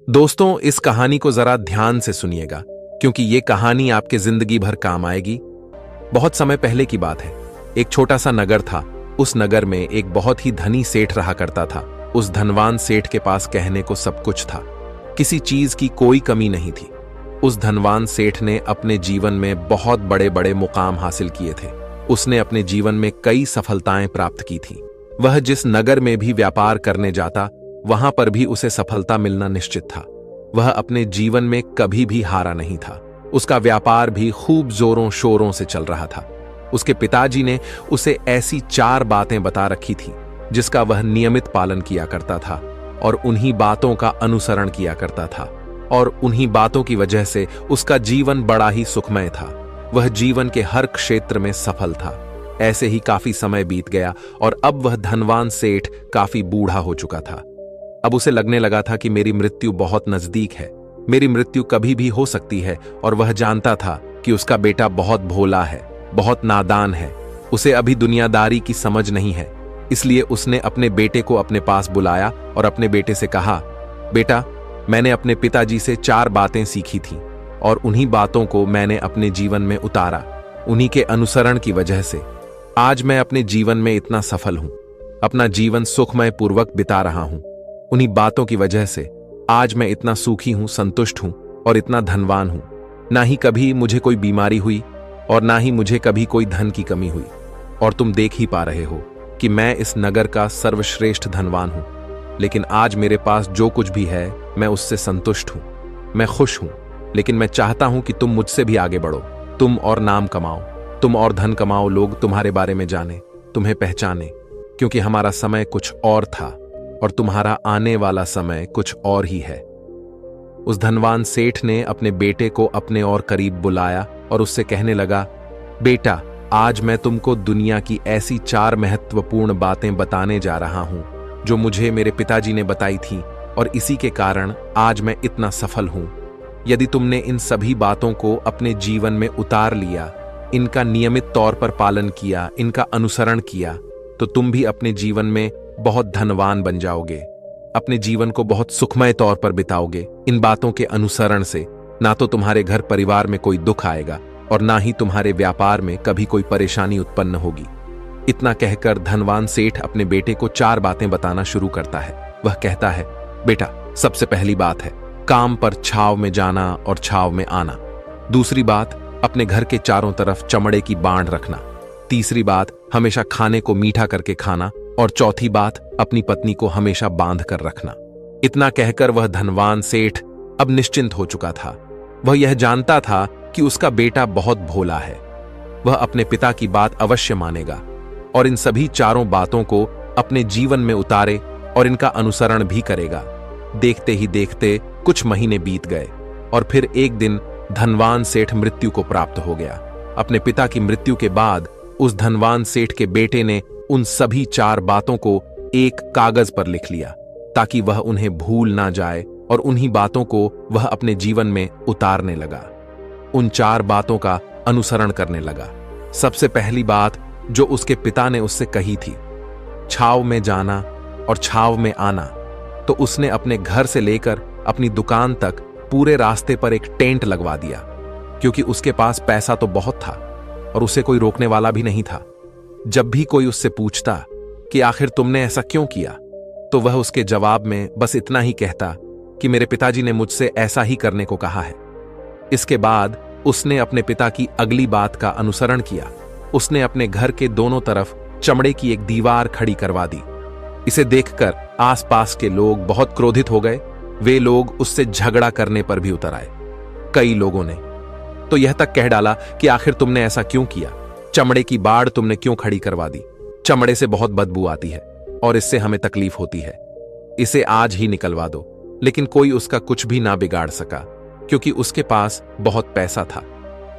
दोस्तों, इस कहानी को जरा ध्यान से सुनिएगा क्योंकि ये कहानी आपके जिंदगी भर काम आएगी। बहुत समय पहले की बात है। एक छोटा सा नगर था। उस नगर में एक बहुत ही धनी सेठ रहा करता था। उस धनवान सेठ के पास कहने को सब कुछ था। किसी चीज की कोई कमी नहीं थी। उस धनवान सेठ ने अपने जीवन में बहुत बड़े बड़े मुकाम हासिल किए थे। उसने अपने जीवन में कई सफलताएं प्राप्त की थी। वह जिस नगर में भी व्यापार करने जाता, वहां पर भी उसे सफलता मिलना निश्चित था। वह अपने जीवन में कभी भी हारा नहीं था। उसका व्यापार भी खूब जोरों शोरों से चल रहा था। उसके पिताजी ने उसे ऐसी 4 बातें बता रखी थी जिसका वह नियमित पालन किया करता था और उन्हीं बातों का अनुसरण किया करता था। और उन्हीं बातों की वजह से उसका जीवन बड़ा ही सुखमय था। वह जीवन के हर क्षेत्र में सफल था। ऐसे ही काफी समय बीत गया और अब वह धनवान सेठ काफी बूढ़ा हो चुका था। अब उसे लगने लगा था कि मेरी मृत्यु बहुत नजदीक है। मेरी मृत्यु कभी भी हो सकती है। और वह जानता था कि उसका बेटा बहुत भोला है, बहुत नादान है। उसे अभी दुनियादारी की समझ नहीं है। इसलिए उसने अपने बेटे को अपने पास बुलाया और अपने बेटे से कहा, बेटा, मैंने अपने पिताजी से 4 बातें सीखी थीं और उन्हीं बातों को मैंने अपने जीवन में उतारा। उन्हीं के अनुसरण की वजह से आज मैं अपने जीवन में इतना सफल हूं। अपना जीवन सुखमय पूर्वक बिता रहा हूं। उन्हीं बातों की वजह से आज मैं इतना सुखी हूं, संतुष्ट हूं और इतना धनवान हूं। ना ही कभी मुझे कोई बीमारी हुई और ना ही मुझे कभी कोई धन की कमी हुई। और तुम देख ही पा रहे हो कि मैं इस नगर का सर्वश्रेष्ठ धनवान हूं। लेकिन आज मेरे पास जो कुछ भी है, मैं उससे संतुष्ट हूं, मैं खुश हूं। लेकिन मैं चाहता हूं कि तुम मुझसे भी आगे बढ़ो। तुम और नाम कमाओ, तुम और धन कमाओ, लोग तुम्हारे बारे में जाने, तुम्हें पहचाने। क्योंकि हमारा समय कुछ और था और तुम्हारा आने वाला समय कुछ और ही है। उस धनवान सेठ ने अपने बेटे को अपने और करीब बुलाया और उससे कहने लगा, बेटा, आज मैं तुमको दुनिया की ऐसी 4 महत्वपूर्ण बातें बताने जा रहा हूं जो मुझे मेरे पिताजी ने बताई थी और इसी के कारण आज मैं इतना सफल हूं। यदि तुमने इन सभी बातों को अपने जीवन में उतार लिया, इनका नियमित तौर पर पालन किया, इनका अनुसरण किया, तो तुम भी अपने जीवन में बहुत धनवान बन जाओगे। अपने जीवन को बहुत सुखमय तौर पर बिताओगे। इन बातों के अनुसरण से ना तो तुम्हारे घर परिवार में कोई दुख आएगा और ना ही तुम्हारे व्यापार में कभी कोई परेशानी उत्पन्न होगी। इतना कहकर धनवान सेठ अपने बेटे को 4 बातें बताना शुरू करता है। वह कहता है, बेटा, सबसे पहली बात है काम पर छाव में जाना और छाव में आना। दूसरी बात, अपने घर के चारों तरफ चमड़े की बांध रखना। तीसरी बात, हमेशा खाने को मीठा करके खाना। और चौथी बात, अपनी पत्नी को हमेशा बांध कर रखना। इतना कहकर वह धनवान सेठ अब निश्चिंत हो चुका था। वह यह जानता था कि उसका बेटा बहुत भोला है। वह अपने पिता की बात अवश्य मानेगा और इन सभी 4 बातों को अपने जीवन में उतारे और इनका अनुसरण भी करेगा। देखते ही देखते कुछ महीने बीत गए और फिर एक दिन धनवान सेठ मृत्यु को प्राप्त हो गया। अपने पिता की मृत्यु के बाद उस धनवान सेठ के बेटे ने उन सभी 4 बातों को एक कागज पर लिख लिया ताकि वह उन्हें भूल ना जाए और उन्हीं बातों को वह अपने जीवन में उतारने लगा। उन 4 बातों का अनुसरण करने लगा। सबसे पहली बात जो उसके पिता ने उससे कही थी, छाव में जाना और छाव में आना, तो उसने अपने घर से लेकर अपनी दुकान तक पूरे रास्ते पर एक टेंट लगवा दिया। क्योंकि उसके पास पैसा तो बहुत था और उसे कोई रोकने वाला भी नहीं था। जब भी कोई उससे पूछता कि आखिर तुमने ऐसा क्यों किया, तो वह उसके जवाब में बस इतना ही कहता कि मेरे पिताजी ने मुझसे ऐसा ही करने को कहा है। इसके बाद उसने अपने पिता की अगली बात का अनुसरण किया। उसने अपने घर के दोनों तरफ चमड़े की एक दीवार खड़ी करवा दी। इसे देखकर आसपास के लोग बहुत क्रोधित हो गए। वे लोग उससे झगड़ा करने पर भी उतर आए। कई लोगों ने तो यह तक कह डाला कि आखिर तुमने ऐसा क्यों किया, चमड़े की बाड़ तुमने क्यों खड़ी करवा दी। चमड़े से बहुत बदबू आती है और इससे हमें तकलीफ होती है, इसे आज ही निकलवा दो। लेकिन कोई उसका कुछ भी ना बिगाड़ सका क्योंकि उसके पास बहुत पैसा था।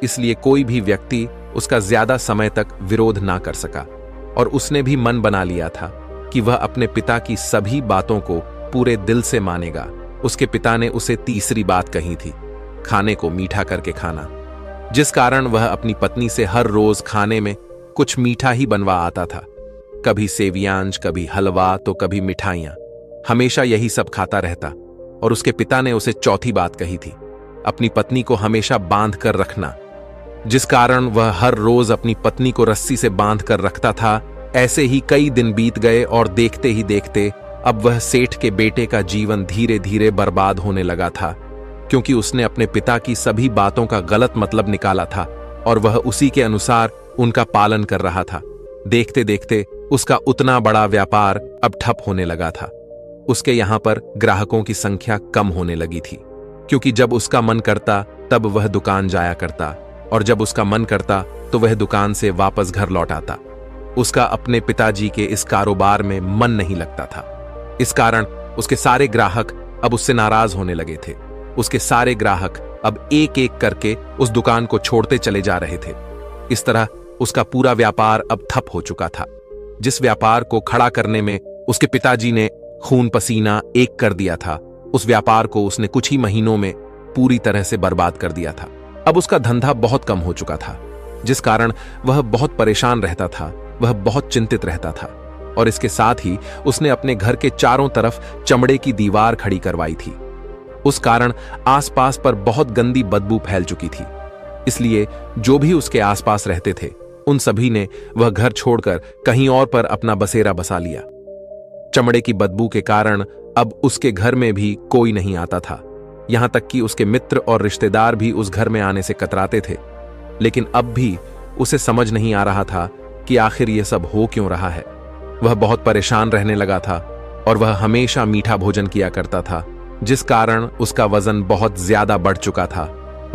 इसलिए कोई भी व्यक्ति उसका ज्यादा समय तक विरोध ना कर सका और उसने भी मन बना लिया था कि वह अपने पिता की सभी बातों को पूरे दिल से मानेगा। उसके पिता ने उसे तीसरी बात कही थी, खाने को मीठा करके खाना, जिस कारण वह अपनी पत्नी से हर रोज खाने में कुछ मीठा ही बनवा आता था। कभी सेवियांज, कभी हलवा, तो कभी मिठाइयां। हमेशा यही सब खाता रहता। और उसके पिता ने उसे चौथी बात कही थी, अपनी पत्नी को हमेशा बांध कर रखना। जिस कारण वह हर रोज अपनी पत्नी को रस्सी से बांध कर रखता था। ऐसे ही कई दिन बीत गए और देखते ही देखते अब वह सेठ के बेटे का जीवन धीरे धीरे बर्बाद होने लगा था, क्योंकि उसने अपने पिता की सभी बातों का गलत मतलब निकाला था और वह उसी के अनुसार उनका पालन कर रहा था। देखते देखते उसका उतना बड़ा व्यापार अब ठप होने लगा था। उसके यहां पर ग्राहकों की संख्या कम होने लगी थी, क्योंकि जब उसका मन करता तब वह दुकान जाया करता और जब उसका मन करता तो वह दुकान से वापस घर लौट आता। उसका अपने पिताजी के इस कारोबार में मन नहीं लगता था। इस कारण उसके सारे ग्राहक अब उससे नाराज होने लगे थे। उसके सारे ग्राहक अब एक एक करके उस दुकान को छोड़ते चले जा रहे थे। इस तरह उसका पूरा व्यापार अब ठप हो चुका था। जिस व्यापार को खड़ा करने में उसके पिताजी ने खून पसीना एक कर दिया था, उस व्यापार को उसने कुछ ही महीनों में पूरी तरह से बर्बाद कर दिया था। अब उसका धंधा बहुत कम हो चुका था, जिस कारण वह बहुत परेशान रहता था, वह बहुत चिंतित रहता था। और इसके साथ ही उसने अपने घर के चारों तरफ चमड़े की दीवार खड़ी करवाई थी। उस कारण आसपास पर बहुत गंदी बदबू फैल चुकी थी। इसलिए जो भी उसके आसपास रहते थे उन सभी ने वह घर छोड़कर कहीं और पर अपना बसेरा बसा लिया। चमड़े की बदबू के कारण अब उसके घर में भी कोई नहीं आता था। यहां तक कि उसके मित्र और रिश्तेदार भी उस घर में आने से कतराते थे। लेकिन अब भी उसे समझ नहीं आ रहा था कि आखिर यह सब हो क्यों रहा है। वह बहुत परेशान रहने लगा था और वह हमेशा मीठा भोजन किया करता था, जिस कारण उसका वजन बहुत ज्यादा बढ़ चुका था।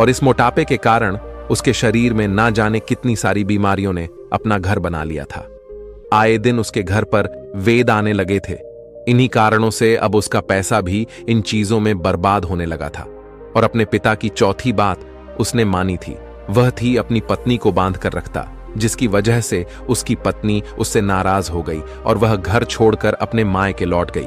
और इस मोटापे के कारण उसके शरीर में ना जाने कितनी सारी बीमारियों ने अपना घर बना लिया था। आए दिन उसके घर पर वेद आने लगे थे। इन्हीं कारणों से अब उसका पैसा भी इन चीजों में बर्बाद होने लगा था। और अपने पिता की चौथी बात उसने मानी थी, वह थी अपनी पत्नी को बांध कर रखता, जिसकी वजह से उसकी पत्नी उससे नाराज हो गई और वह घर छोड़कर अपने मायके लौट गई।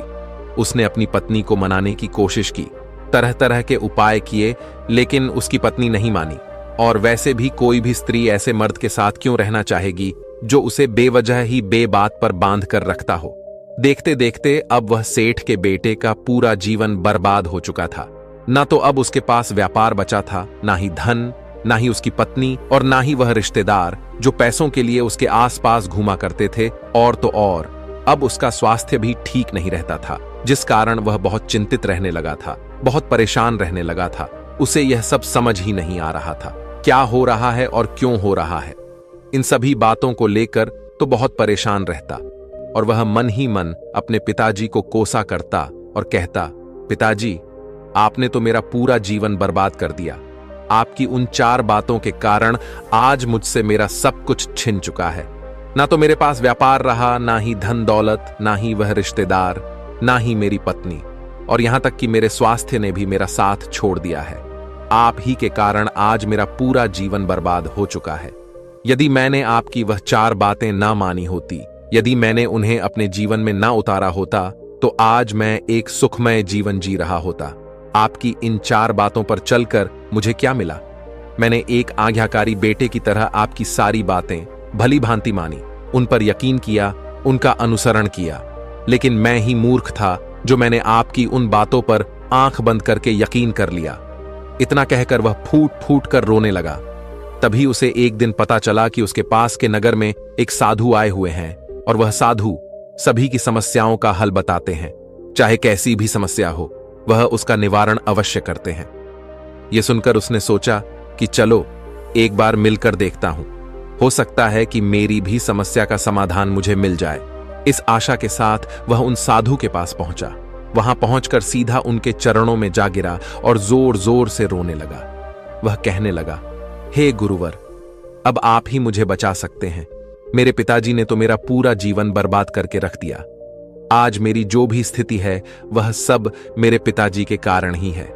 उसने अपनी पत्नी को मनाने की कोशिश की, तरह तरह के उपाय किए, लेकिन उसकी पत्नी नहीं मानी। और वैसे भी कोई भी स्त्री ऐसे मर्द के साथ क्यों रहना चाहेगी जो उसे बेवजह ही बेबात पर बांध कर रखता हो। देखते देखते अब वह सेठ के बेटे का पूरा जीवन बर्बाद हो चुका था। ना तो अब उसके पास व्यापार बचा था, ना ही धन, ना ही उसकी पत्नी और ना ही वह रिश्तेदार जो पैसों के लिए उसके आसपास घूमा करते थे। और तो और अब उसका स्वास्थ्य भी ठीक नहीं रहता था, जिस कारण वह बहुत चिंतित रहने लगा था, बहुत परेशान रहने लगा था। उसे यह सब समझ ही नहीं आ रहा था, क्या हो रहा है और क्यों हो रहा है। इन सभी बातों को लेकर तो बहुत परेशान रहता और वह मन ही मन अपने पिताजी को कोसा करता और कहता, पिताजी, आपने तो मेरा पूरा जीवन बर्बाद कर दिया। आपकी उन 4 बातों के कारण आज मुझसे मेरा सब कुछ छिन चुका है। ना तो मेरे पास व्यापार रहा, ना ही धन दौलत, ना ही वह रिश्तेदार, ना ही मेरी पत्नी, और यहां तक कि मेरे स्वास्थ्य ने भी मेरा साथ छोड़ दिया है। आप ही के कारण आज मेरा पूरा जीवन बर्बाद हो चुका है। यदि मैंने आपकी वह 4 बातें ना मानी होती, यदि मैंने उन्हें अपने जीवन में ना उतारा होता, तो आज मैं एक सुखमय जीवन जी रहा होता। आपकी इन 4 बातों पर चलकर मुझे क्या मिला? मैंने एक आज्ञाकारी बेटे की तरह आपकी सारी बातें भली भांति मानी, उन पर यकीन किया, उनका अनुसरण किया। लेकिन मैं ही मूर्ख था जो मैंने आपकी उन बातों पर आंख बंद करके यकीन कर लिया। इतना कहकर वह फूट फूट कर रोने लगा। तभी उसे एक दिन पता चला कि उसके पास के नगर में एक साधु आए हुए हैं और वह साधु सभी की समस्याओं का हल बताते हैं। चाहे कैसी भी समस्या हो, वह उसका निवारण अवश्य करते हैं। यह सुनकर उसने सोचा कि चलो एक बार मिलकर देखता हूं, हो सकता है कि मेरी भी समस्या का समाधान मुझे मिल जाए। इस आशा के साथ वह उन साधु के पास पहुंचा। वहां पहुंचकर सीधा उनके चरणों में जा गिरा और जोर जोर से रोने लगा। वह कहने लगा, हे गुरुवर, अब आप ही मुझे बचा सकते हैं। मेरे पिताजी ने तो मेरा पूरा जीवन बर्बाद करके रख दिया। आज मेरी जो भी स्थिति है वह सब मेरे पिताजी के कारण ही है।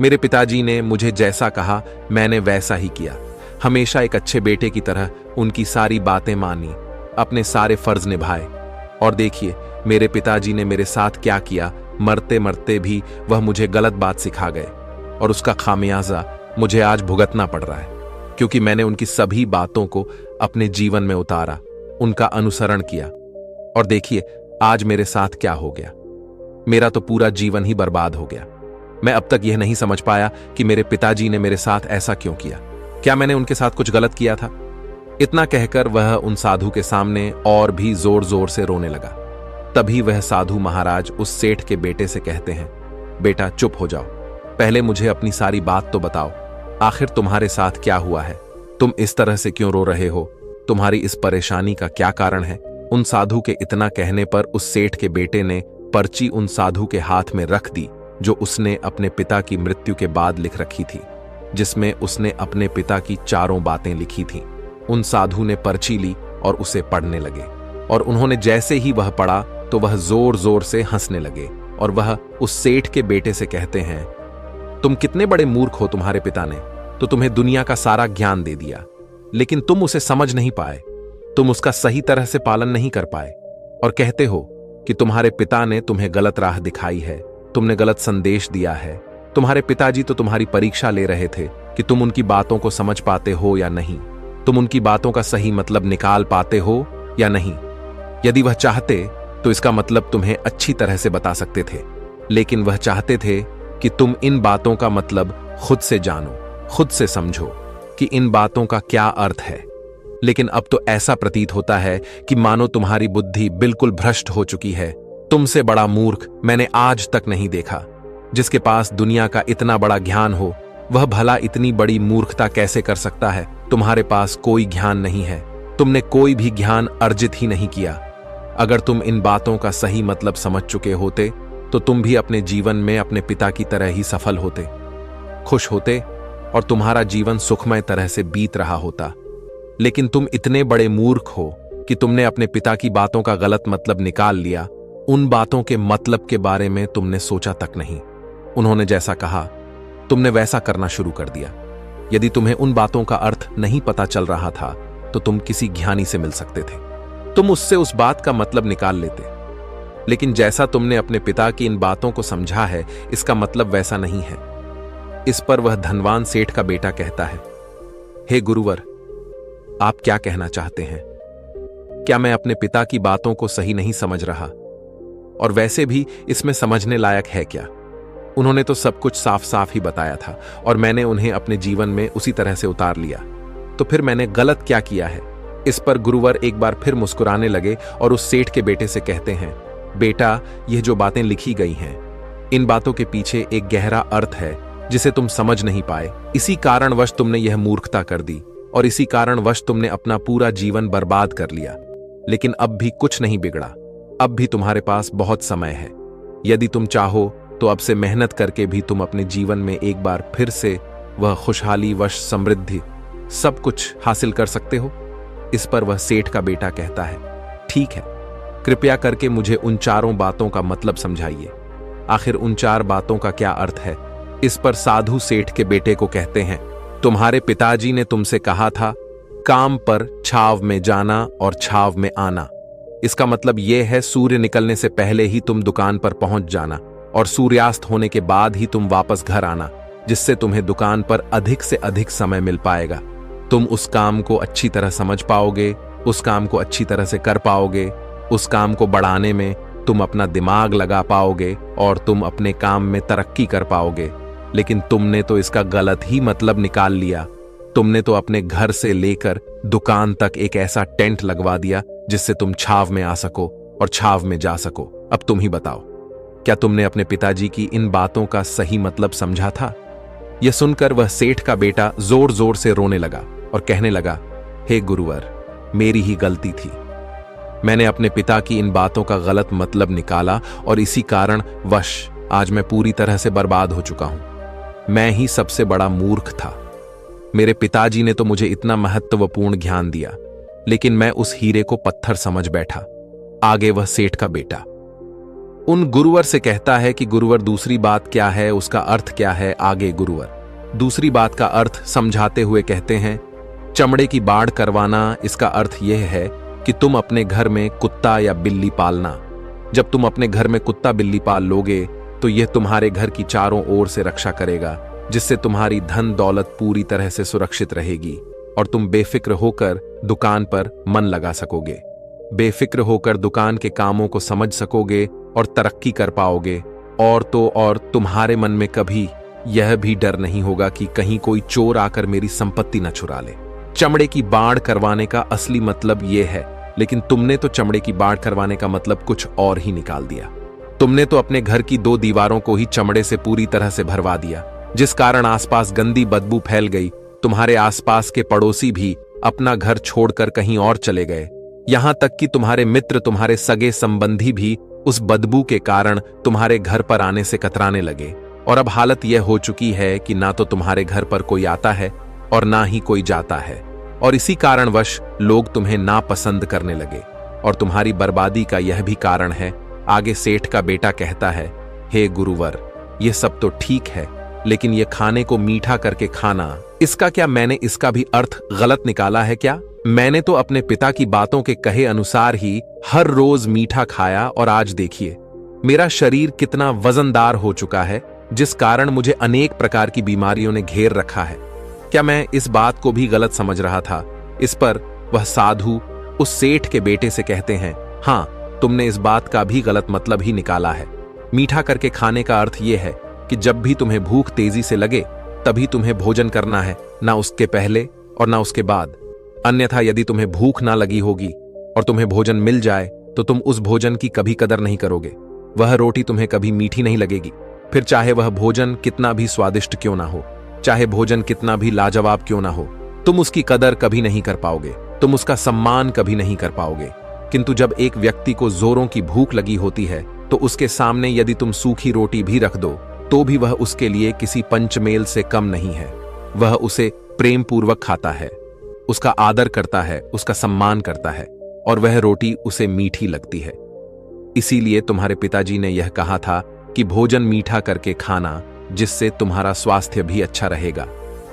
मेरे पिताजी ने मुझे जैसा कहा मैंने वैसा ही किया। हमेशा एक अच्छे बेटे की तरह उनकी सारी बातें मानी, अपने सारे फर्ज निभाए। और देखिए मेरे पिताजी ने मेरे साथ क्या किया। मरते मरते भी वह मुझे गलत बात सिखा गए और उसका खामियाजा मुझे आज भुगतना पड़ रहा है, क्योंकि मैंने उनकी सभी बातों को अपने जीवन में उतारा, उनका अनुसरण किया। और देखिए आज मेरे साथ क्या हो गया। मेरा तो पूरा जीवन ही बर्बाद हो गया। मैं अब तक यह नहीं समझ पाया कि मेरे पिताजी ने मेरे साथ ऐसा क्यों किया। क्या मैंने उनके साथ कुछ गलत किया था? इतना कहकर वह उन साधु के सामने और भी जोर जोर से रोने लगा। तभी वह साधु महाराज उस सेठ के बेटे से कहते हैं, बेटा चुप हो जाओ, पहले मुझे अपनी सारी बात तो बताओ। आखिर तुम्हारे साथ क्या हुआ है? तुम इस तरह से क्यों रो रहे हो? तुम्हारी इस परेशानी का क्या कारण है? उन साधु के इतना कहने पर उस सेठ के बेटे ने पर्ची उन साधु के हाथ में रख दी, जो उसने अपने पिता की मृत्यु के बाद लिख रखी थी, जिसमें उसने अपने पिता की चारों बातें लिखी थीं। उन साधु ने पर्ची ली और उसे पढ़ने लगे, और उन्होंने जैसे ही वह पढ़ा तो वह जोर जोर से हंसने लगे, और वह उस सेठ के बेटे से कहते हैं, तुम कितने बड़े मूर्ख हो। तुम्हारे पिता ने तो तुम्हें दुनिया का सारा ज्ञान दे दिया, लेकिन तुम उसे समझ नहीं पाए, तुम उसका सही तरह से पालन नहीं कर पाए, और कहते हो कि तुम्हारे पिता ने तुम्हें गलत राह दिखाई है, तुमने गलत संदेश दिया है। तुम्हारे पिताजी तो तुम्हारी परीक्षा ले रहे थे कि तुम उनकी बातों को समझ पाते हो या नहीं, तुम उनकी बातों का सही मतलब निकाल पाते हो या नहीं। यदि वह चाहते तो इसका मतलब तुम्हें अच्छी तरह से बता सकते थे, लेकिन वह चाहते थे कि तुम इन बातों का मतलब खुद से जानो, खुद से समझो कि इन बातों का क्या अर्थ है। लेकिन अब तो ऐसा प्रतीत होता है कि मानो तुम्हारी बुद्धि बिल्कुल भ्रष्ट हो चुकी है। तुमसे बड़ा मूर्ख मैंने आज तक नहीं देखा। जिसके पास दुनिया का इतना बड़ा ज्ञान हो, वह भला इतनी बड़ी मूर्खता कैसे कर सकता है? तुम्हारे पास कोई ज्ञान नहीं है, तुमने कोई भी ज्ञान अर्जित ही नहीं किया। अगर तुम इन बातों का सही मतलब समझ चुके होते तो तुम भी अपने जीवन में अपने पिता की तरह ही सफल होते, खुश होते, और तुम्हारा जीवन सुखमय तरह से बीत रहा होता। लेकिन तुम इतने बड़े मूर्ख हो कि तुमने अपने पिता की बातों का गलत मतलब निकाल लिया। उन बातों के मतलब के बारे में तुमने सोचा तक नहीं। उन्होंने जैसा कहा तुमने वैसा करना शुरू कर दिया। यदि तुम्हें उन बातों का अर्थ नहीं पता चल रहा था तो तुम किसी ज्ञानी से मिल सकते थे, तुम उससे उस बात का मतलब निकाल लेते। लेकिन जैसा तुमने अपने पिता की इन बातों को समझा है, इसका मतलब वैसा नहीं है। इस पर वह धनवान सेठ का बेटा कहता है, हे गुरुवर, आप क्या कहना चाहते हैं? क्या मैं अपने पिता की बातों को सही नहीं समझ रहा? और वैसे भी इसमें समझने लायक है क्या? उन्होंने तो सब कुछ साफ साफ ही बताया था और मैंने उन्हें अपने जीवन में उसी तरह से उतार लिया। तो फिर मैंने गलत क्या किया है? इस पर गुरुवर एक बार फिर मुस्कुराने लगे और उस सेठ के बेटे से कहते हैं, बेटा, यह जो बातें लिखी गई हैं, इन बातों के पीछे एक गहरा अर्थ है जिसे तुम समझ नहीं पाए। इसी कारणवश तुमने यह मूर्खता कर दी और इसी कारणवश तुमने अपना पूरा जीवन बर्बाद कर लिया। लेकिन अब भी कुछ नहीं बिगड़ा, अब भी तुम्हारे पास बहुत समय है। यदि तुम चाहो तो अब से मेहनत करके भी तुम अपने जीवन में एक बार फिर से वह खुशहाली, वश, समृद्धि सब कुछ हासिल कर सकते हो। इस पर वह सेठ का बेटा कहता है, ठीक है, कृपया करके मुझे उन चारों बातों का मतलब समझाइए। आखिर उन चार बातों का क्या अर्थ है? इस पर साधु सेठ के बेटे को कहते हैं, तुम्हारे पिताजी ने तुमसे कहा था, काम पर छाव में जाना और छाव में आना। इसका मतलब यह है सूर्य निकलने से पहले ही तुम दुकान पर पहुंच जाना और सूर्यास्त होने के बाद ही तुम वापस घर आना, जिससे तुम्हें दुकान पर अधिक से अधिक समय मिल पाएगा। तुम उस काम को अच्छी तरह समझ पाओगे, उस काम को अच्छी तरह से कर पाओगे, उस काम को बढ़ाने में तुम अपना दिमाग लगा पाओगे और तुम अपने काम में तरक्की कर पाओगे। लेकिन तुमने तो इसका गलत ही मतलब निकाल लिया। तुमने तो अपने घर से लेकर दुकान तक एक ऐसा टेंट लगवा दिया जिससे तुम छाव में आ सको और छाव में जा सको। अब तुम ही बताओ, क्या तुमने अपने पिताजी की इन बातों का सही मतलब समझा था? यह सुनकर वह सेठ का बेटा जोर जोर से रोने लगा और कहने लगा, हे गुरुवर, मेरी ही गलती थी। मैंने अपने पिता की इन बातों का गलत मतलब निकाला और इसी कारण वश आज मैं पूरी तरह से बर्बाद हो चुका हूं। मैं ही सबसे बड़ा मूर्ख था। मेरे पिताजी ने तो मुझे इतना महत्वपूर्ण ज्ञान दिया, लेकिन मैं उस हीरे को पत्थर समझ बैठा। आगे वह सेठ का बेटा उन गुरुवर से कहता है कि गुरुवर, दूसरी बात क्या है, उसका अर्थ क्या है? आगे गुरुवर दूसरी बात का अर्थ समझाते हुए कहते हैं, चमड़े की बाड़ करवाना, इसका अर्थ यह है कि तुम अपने घर में कुत्ता या बिल्ली पालना। जब तुम अपने घर में कुत्ता बिल्ली पाल लोगे तो यह तुम्हारे घर की चारों ओर से रक्षा करेगा, जिससे तुम्हारी धन दौलत पूरी तरह से सुरक्षित रहेगी और तुम बेफिक्र होकर दुकान पर मन लगा सकोगे, बेफिक्र होकर दुकान के कामों को समझ सकोगे और तरक्की कर पाओगे। और तो और तुम्हारे मन में कभी यह भी डर नहीं होगा कि कहीं कोई चोर आकर मेरी संपत्ति न चुरा ले। चमड़े की बाढ़ करवाने का असली मतलब यह है, लेकिन तुमने तो चमड़े की बाढ़ करवाने का मतलब कुछ और ही निकाल दिया। तुमने तो अपने घर की 2 दीवारों को ही चमड़े से पूरी तरह से भरवा दिया, जिस कारण आसपास गंदी बदबू फैल गई। तुम्हारे आसपास के पड़ोसी भी अपना घर छोड़कर कहीं और चले गए। यहां तक कि तुम्हारे मित्र, तुम्हारे सगे संबंधी भी उस बदबू के कारण तुम्हारे घर पर आने से कतराने लगे। और अब हालत यह हो चुकी है कि ना तो तुम्हारे घर पर कोई आता है और ना ही कोई जाता है, और इसी कारणवश लोग तुम्हें नापसंद करने लगे। और तुम्हारी बर्बादी का यह भी कारण है। आगे सेठ का बेटा कहता है, हे गुरुवर, यह सब तो ठीक है, लेकिन यह खाने को मीठा करके खाना, इसका क्या मैंने इसका भी अर्थ गलत निकाला है क्या? मैंने तो अपने पिता की बातों के कहे अनुसार ही हर रोज मीठा खाया, और आज देखिए मेरा शरीर कितना वजनदार हो चुका है, जिस कारण मुझे अनेक प्रकार की बीमारियों ने घेर रखा है। क्या मैं इस बात को भी गलत समझ रहा था? इस पर वह साधु उस सेठ के बेटे से कहते हैं, हाँ, तुमने इस बात का भी गलत मतलब ही निकाला है। मीठा करके खाने का अर्थ यह है कि जब भी तुम्हें भूख तेजी से लगे तभी तुम्हें भोजन करना है, ना उसके पहले और ना उसके बाद। अन्यथा यदि तुम्हें भूख ना लगी होगी और तुम्हें भोजन मिल जाए तो तुम उस भोजन की कभी कदर नहीं करोगे। वह रोटी तुम्हें कभी मीठी नहीं लगेगी, फिर चाहे वह भोजन कितना भी स्वादिष्ट क्यों ना हो, चाहे भोजन कितना भी लाजवाब क्यों ना हो, तुम उसकी कदर कभी नहीं कर पाओगे, तुम उसका सम्मान कभी नहीं कर पाओगे। किंतु जब एक व्यक्ति को जोरों की भूख लगी होती है तो उसके सामने यदि तुम सूखी रोटी भी रख दो तो भी वह उसके लिए किसी पंचमेल से कम नहीं है। वह उसे प्रेम पूर्वक खाता है, उसका आदर करता है, उसका सम्मान करता है, और वह रोटी उसे मीठी लगती है। इसीलिए तुम्हारे पिताजी ने यह कहा था कि भोजन मीठा करके खाना, जिससे तुम्हारा स्वास्थ्य भी अच्छा रहेगा।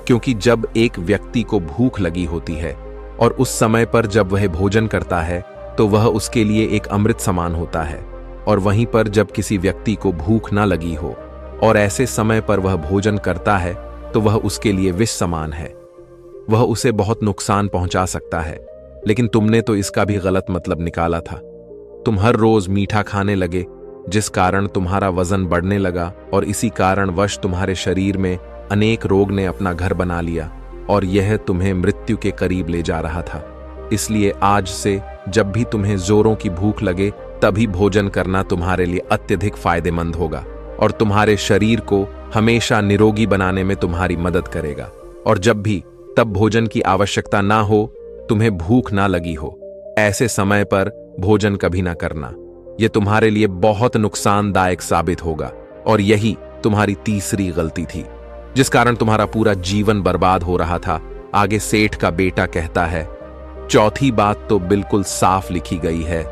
क्योंकि जब एक व्यक्ति को भूख लगी होती है और उस समय पर जब वह भोजन करता है तो वह उसके लिए एक अमृत समान होता है, और वहीं पर जब किसी व्यक्ति को भूख ना लगी हो और ऐसे समय पर वह भोजन करता है तो वह उसके लिए विष समान है, वह उसे बहुत नुकसान पहुंचा सकता है। लेकिन तुमने तो इसका भी गलत मतलब निकाला था। तुम हर रोज मीठा खाने लगे, जिस कारण तुम्हारा वजन बढ़ने लगा, और इसी कारणवश तुम्हारे शरीर में अनेक रोग ने अपना घर बना लिया और यह तुम्हें मृत्यु के करीब ले जा रहा था। इसलिए आज से जब भी तुम्हें जोरों की भूख लगे तभी भोजन करना तुम्हारे लिए अत्यधिक फायदेमंद होगा और तुम्हारे शरीर को हमेशा निरोगी बनाने में तुम्हारी मदद करेगा। और जब भी तब भोजन की आवश्यकता ना हो, तुम्हें भूख ना लगी हो, ऐसे समय पर भोजन कभी ना करना। यह तुम्हारे लिए बहुत नुकसानदायक साबित होगा, और यही तुम्हारी तीसरी गलती थी जिस कारण तुम्हारा पूरा जीवन बर्बाद हो रहा था। आगे सेठ का बेटा कहता है, चौथी बात तो बिल्कुल साफ लिखी गई है,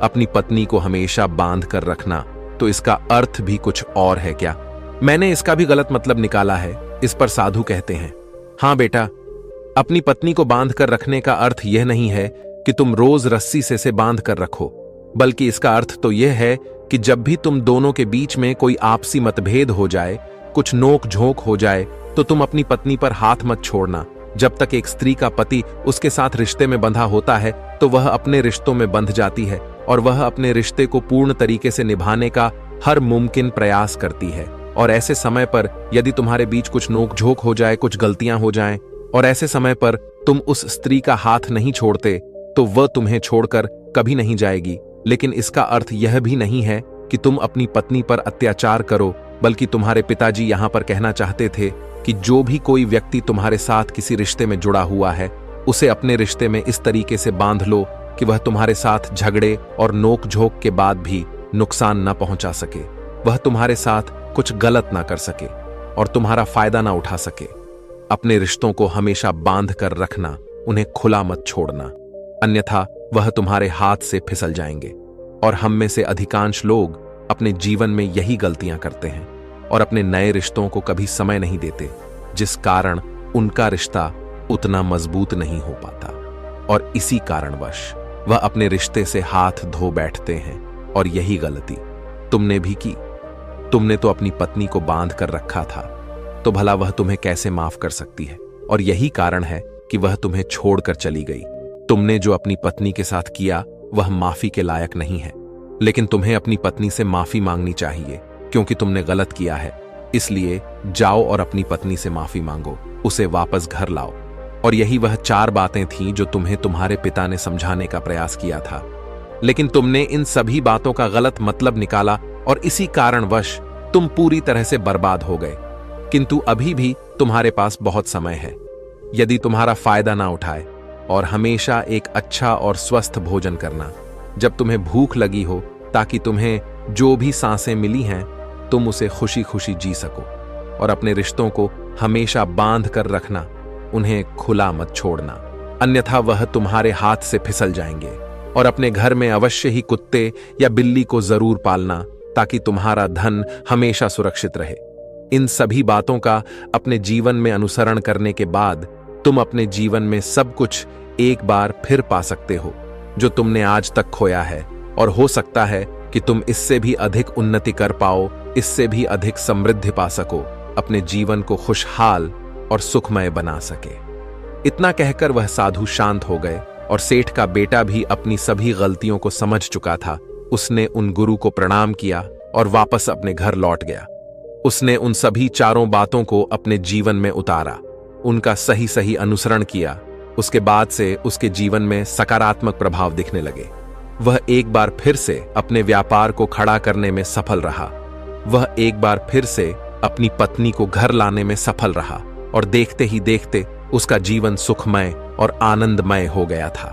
अपनी पत्नी को हमेशा बांध कर रखना। तो इसका अर्थ भी कुछ और है क्या? मैंने इसका भी गलत मतलब निकाला है। इस पर साधु कहते हैं, हाँ बेटा, अपनी पत्नी को बांध कर रखने का अर्थ यह नहीं है कि तुम रोज रस्सी से बांध कर रखो, बल्कि इसका अर्थ तो यह है कि जब भी तुम दोनों के बीच में कोई आपसी मतभेद हो जाए, कुछ नोक झोंक हो जाए, तो तुम अपनी पत्नी पर हाथ मत छोड़ना। जब तक एक स्त्री का पति उसके साथ रिश्ते में बंधा होता है तो वह अपने रिश्तों में बंध जाती है और वह अपने रिश्ते को पूर्ण तरीके से निभाने का हर मुमकिन प्रयास करती है। और ऐसे समय पर यदि तुम्हारे बीच कुछ नोक झोंक हो जाए, कुछ गलतियां हो जाएं, और ऐसे समय पर तुम उस स्त्री का हाथ नहीं छोड़ते तो वह तुम्हें छोड़कर कभी नहीं जाएगी। लेकिन इसका अर्थ यह भी नहीं है कि तुम अपनी पत्नी पर अत्याचार करो, बल्कि तुम्हारे पिताजी यहां पर कहना चाहते थे कि जो भी कोई व्यक्ति तुम्हारे साथ किसी रिश्ते में जुड़ा हुआ है, उसे अपने रिश्ते में इस तरीके से बांध लो कि वह तुम्हारे साथ झगड़े और नोक झोंक के बाद भी नुकसान न पहुंचा सके, वह तुम्हारे साथ कुछ गलत ना कर सके और तुम्हारा फायदा ना उठा सके। अपने रिश्तों को हमेशा बांध कर रखना, उन्हें खुला मत छोड़ना, अन्यथा वह तुम्हारे हाथ से फिसल जाएंगे। और हम में से अधिकांश लोग अपने जीवन में यही गलतियां करते हैं और अपने नए रिश्तों को कभी समय नहीं देते, जिस कारण उनका रिश्ता उतना मजबूत नहीं हो पाता और इसी कारणवश वह अपने रिश्ते से हाथ धो बैठते हैं। और यही गलती तुमने भी की। तुमने तो अपनी पत्नी को बांध कर रखा था, तो भला वह तुम्हें कैसे माफ कर सकती है? और यही कारण है कि वह तुम्हें छोड़कर चली गई। तुमने जो अपनी पत्नी के साथ किया वह माफी के लायक नहीं है, लेकिन तुम्हें अपनी पत्नी से माफी मांगनी चाहिए क्योंकि तुमने गलत किया है। इसलिए जाओ और अपनी पत्नी से माफी मांगो, उसे वापस घर लाओ। और यही वह 4 बातें थीं जो तुम्हें तुम्हारे पिता ने समझाने का प्रयास किया था, लेकिन तुमने इन सभी बातों का गलत मतलब निकाला और इसी कारणवश तुम पूरी तरह से बर्बाद हो गए। किंतु अभी भी तुम्हारे पास बहुत समय है। यदि तुम्हारा फायदा ना उठाए और हमेशा एक अच्छा और स्वस्थ भोजन करना जब तुम्हें भूख लगी हो, ताकि तुम्हें जो भी सांसें मिली हैं तुम उसे खुशी खुशी जी सको। और अपने रिश्तों को हमेशा बांध कर रखना, उन्हें खुला मत छोड़ना, अन्यथा वह तुम्हारे हाथ से फिसल जाएंगे। और अपने घर में अवश्य ही कुत्ते या बिल्ली को जरूर पालना, ताकि तुम्हारा धन हमेशा सुरक्षित रहे। इन सभी बातों का अपने जीवन में अनुसरण करने के बाद तुम अपने जीवन में सब कुछ एक बार फिर पा सकते हो जो तुमने आज तक खोया है। और हो सकता है कि तुम इससे भी अधिक उन्नति कर पाओ, इससे भी अधिक समृद्धि पा सको, अपने जीवन को खुशहाल और सुखमय बना सके। इतना कहकर वह साधु शांत हो गए और सेठ का बेटा भी अपनी सभी गलतियों को समझ चुका था। उसने उन गुरु को प्रणाम किया और वापस अपने घर लौट गया। उसने उन सभी 4 बातों को अपने जीवन में उतारा, उनका सही सही अनुसरण किया। उसके बाद से उसके जीवन में सकारात्मक प्रभाव दिखने लगे। वह एक बार फिर से अपने व्यापार को खड़ा करने में सफल रहा। वह एक बार फिर से अपनी पत्नी को घर लाने में सफल रहा और देखते ही देखते उसका जीवन सुखमय और आनंदमय हो गया था।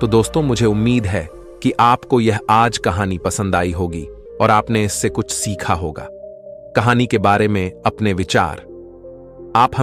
तो दोस्तों, मुझे उम्मीद है कि आपको यह आज कहानी पसंद आई होगी और आपने इससे कुछ सीखा होगा। कहानी के बारे में अपने विचार आप